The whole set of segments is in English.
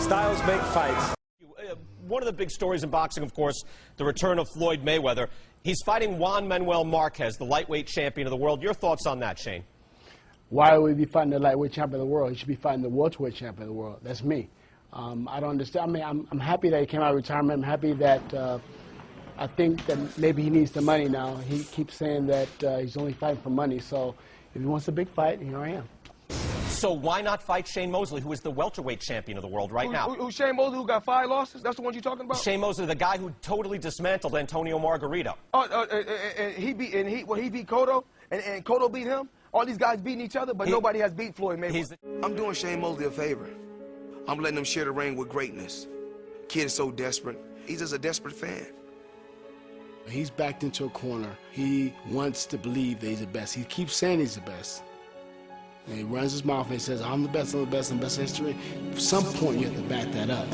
Styles make fights. One of the big stories in boxing, of course, the return of Floyd Mayweather. He's fighting Juan Manuel Marquez, the lightweight champion of the world. Your thoughts on that, Shane? Why would he be fighting the lightweight champion of the world? He should be fighting the welterweight champion of the world. That's me. I don't understand. I mean, I'm happy that he came out of retirement. I'm happy that I think that maybe he needs the money now. He keeps saying that he's only fighting for money. So if he wants a big fight, here I am. So why not fight Shane Mosley, who is the welterweight champion of the world right now? Who Shane Mosley, who got 5 losses? That's the one you're talking about? Shane Mosley, the guy who totally dismantled Antonio Margarito. And he beat Cotto, and Cotto beat him. All these guys beating each other, but nobody has beat Floyd Mayweather. I'm doing Shane Mosley a favor. I'm letting him share the ring with greatness. Kid is so desperate. He's just a desperate fan. He's backed into a corner. He wants to believe that he's the best. He keeps saying he's the best. And he runs his mouth and he says, I'm the best, I'm the best, I'm the best in history. At some point, you have to back that up.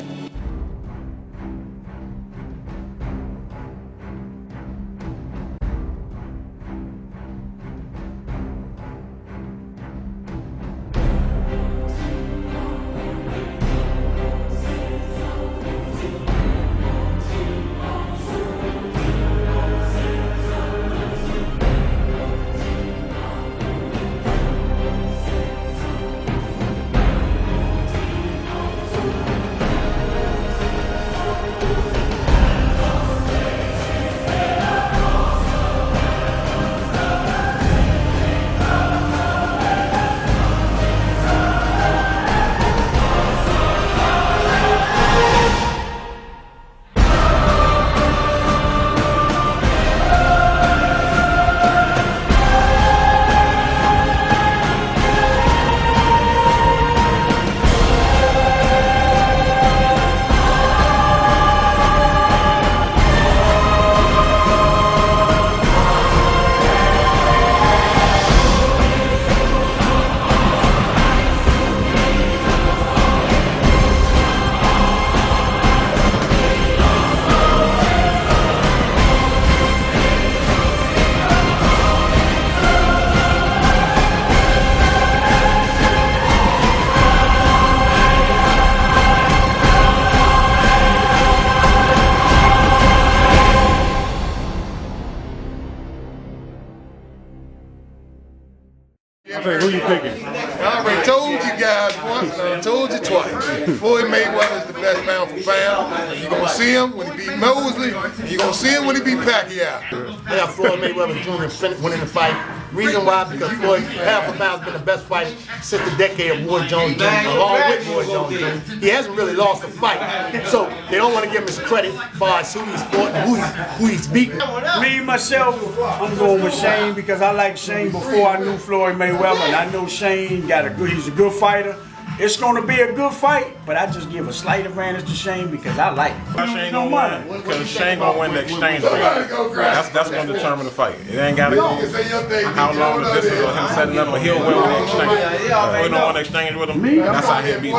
Who you picking? I already told you guys once, and I told you twice. Floyd Mayweather is the best pound for pound. You're going to see him when he beat Mosley, and you're going to see him when he beat Pacquiao. I got Floyd Mayweather Jr. winning the fight. Reason why, because Floyd, half a pound, has been the best fight since the decade of Roy Jones Jr., along with Roy Jones Jr. He hasn't really lost a fight, so they don't want to give him his credit as far as who he's fought and who he's beaten. Me, myself, I'm going with Shane because I liked Shane before I knew Floyd Mayweather, and I know Shane he's a good fighter. It's going to be a good fight, but I just give a slight advantage to Shane because I like him. Shane gonna win because Shane gonna win the exchange ring. That's gonna determine the fight. It ain't gotta be how long the distance or him setting up, but he'll win with the exchange. If we don't want to exchange with him, that's how he'll beat him.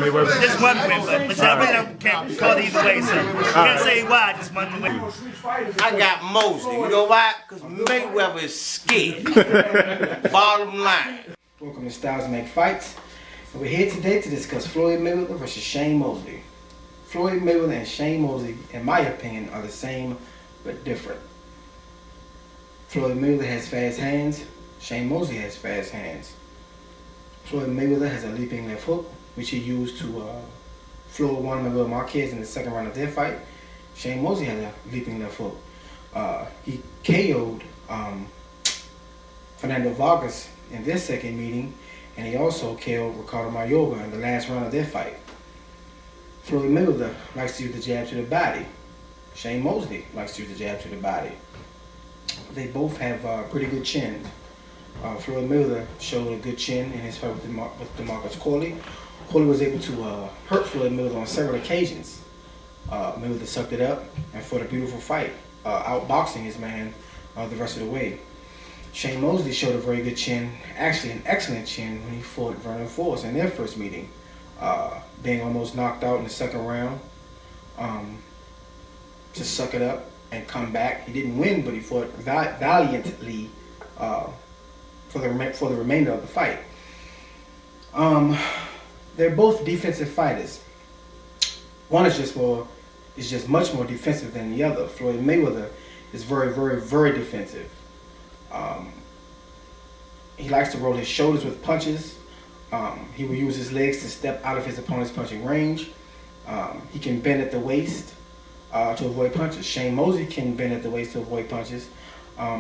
Mayweather. Just one win, but I really can't call it either way, so can't say why. Just one win. I got Mosley. You know why? Because Mayweather is scared. Bottom line. Welcome to Stylez Fights, and we're here today to discuss Floyd Mayweather versus Shane Mosley. Floyd Mayweather and Shane Mosley, in my opinion, are the same but different. Floyd Mayweather has fast hands, Shane Mosley has fast hands. Floyd Mayweather has a leaping left hook, which he used to floor Juan Manuel Marquez in the second round of their fight. Shane Mosley had a leaping left hook. He KO'd Fernando Vargas in their second meeting, and he also killed Ricardo Mayorga in the last round of their fight. Floyd Mayweather likes to use the jab to the body. Shane Mosley likes to use the jab to the body. They both have pretty good chins. Floyd Mayweather showed a good chin in his fight with DeMarcus Corley. Corley was able to hurt Floyd Mayweather on several occasions. Mayweather sucked it up and fought a beautiful fight, outboxing his man the rest of the way. Shane Mosley showed a very good chin, actually an excellent chin, when he fought Vernon Forrest in their first meeting, being almost knocked out in the second round. To suck it up and come back. He didn't win, but he fought valiantly for the remainder of the fight. they're both defensive fighters. One is just much more defensive than the other. Floyd Mayweather is very, very, very defensive. He likes to roll his shoulders with punches. He will use his legs to step out of his opponent's punching range. He can bend at the waist to avoid punches. Shane Mosley can bend at the waist to avoid punches.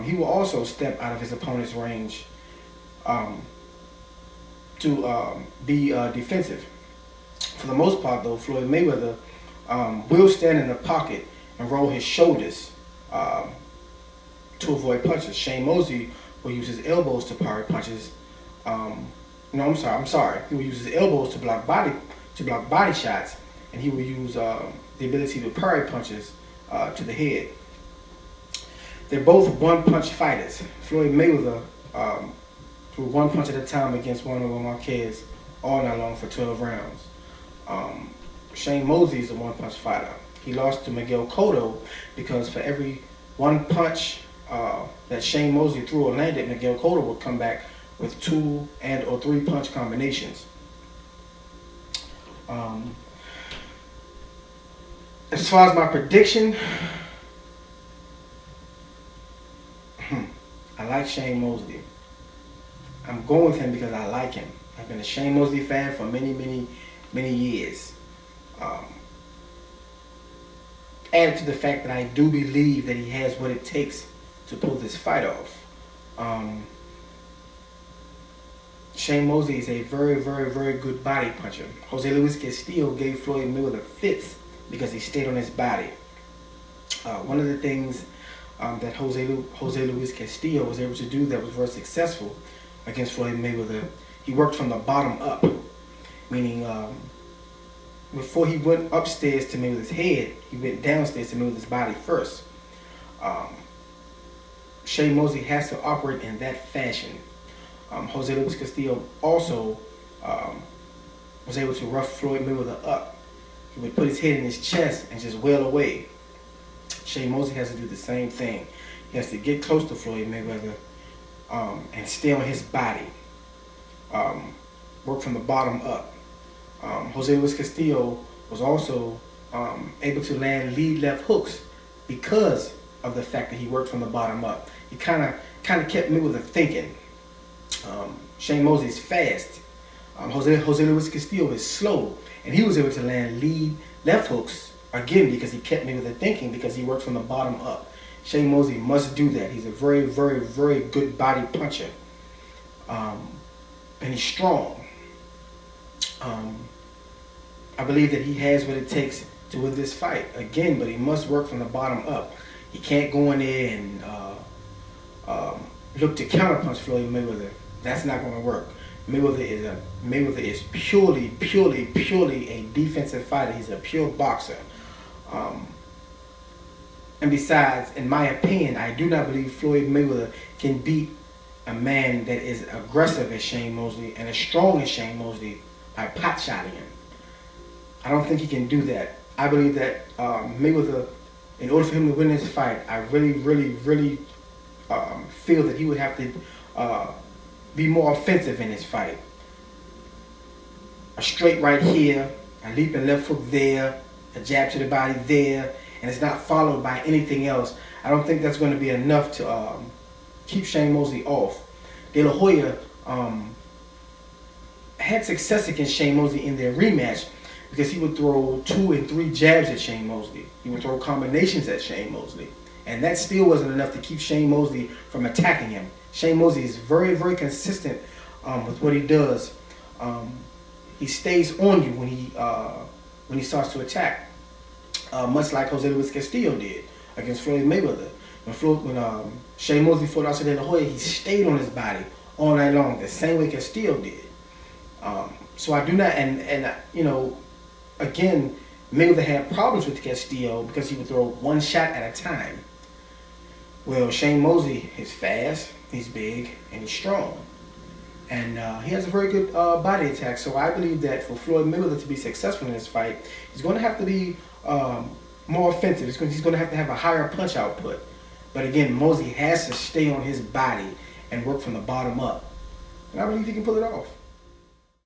He will also step out of his opponent's range to be defensive. For the most part, though, Floyd Mayweather will stand in the pocket and roll his shoulders to avoid punches. Shane Mosley will use his elbows to parry punches. No, I'm sorry. He will use his elbows to block body shots, and he will use the ability to parry punches to the head. They're both one-punch fighters. Floyd Mayweather threw one punch at a time against Juan Marquez all night long for 12 rounds. Shane Mosley is a one-punch fighter. He lost to Miguel Cotto because for every one punch that Shane Mosley threw or landed, Miguel Cotto would come back with 2 and/or 3 punch combinations. As far as my prediction, I like Shane Mosley. I'm going with him because I like him. I've been a Shane Mosley fan for many years. Add to the fact that I do believe that he has what it takes to pull this fight off. Shane Mosley is a very, very, very good body puncher. Jose Luis Castillo gave Floyd Mayweather fits because he stayed on his body. One of the things that Jose Luis Castillo was able to do that was very successful against Floyd Mayweather, he worked from the bottom up, meaning before he went upstairs to Mayweather's head, he went downstairs to Mayweather's body first. Shane Mosley has to operate in that fashion. Jose Luis Castillo also was able to rough Floyd Mayweather up. He would put his head in his chest and just wail away. Shane Mosley has to do the same thing. He has to get close to Floyd Mayweather and stay on his body. Work from the bottom up. Jose Luis Castillo was also able to land lead left hooks because of the fact that he worked from the bottom up. He kind of kept Mayweather thinking. Shane Mosley is fast. Jose Luis Castillo is slow, and he was able to land lead left hooks again because he kept Mayweather thinking because he worked from the bottom up. Shane Mosley must do that. He's a very, very, very good body puncher, and he's strong. I believe that he has what it takes to win this fight again, but he must work from the bottom up. He can't go in there and look to counterpunch Floyd Mayweather. That's not going to work. Mayweather is purely a defensive fighter. He's a pure boxer. And besides, in my opinion, I do not believe Floyd Mayweather can beat a man that is aggressive as Shane Mosley and as strong as Shane Mosley by pot-shotting him. I don't think he can do that. I believe that Mayweather, in order for him to win this fight, I really feel that he would have to be more offensive in this fight. A straight right here, a leaping left hook there, a jab to the body there, and it's not followed by anything else. I don't think that's going to be enough to keep Shane Mosley off. De La Hoya had success against Shane Mosley in their rematch because he would throw 2 and 3 jabs at Shane Mosley. He would throw combinations at Shane Mosley. And that still wasn't enough to keep Shane Mosley from attacking him. Shane Mosley is very, very consistent with what he does. He stays on you when he starts to attack, much like Jose Luis Castillo did against Floyd Mayweather. When Shane Mosley fought Oscar De La Hoya, he stayed on his body all night long, the same way Castillo did. So I do not, and you know, again, Mayweather had problems with Castillo because he would throw one shot at a time. Well, Shane Mosley is fast, he's big, and he's strong. And he has a very good body attack. So I believe that for Floyd Mayweather to be successful in this fight, he's going to have to be more offensive. He's going to have a higher punch output. But again, Mosley has to stay on his body and work from the bottom up. And I believe he can pull it off.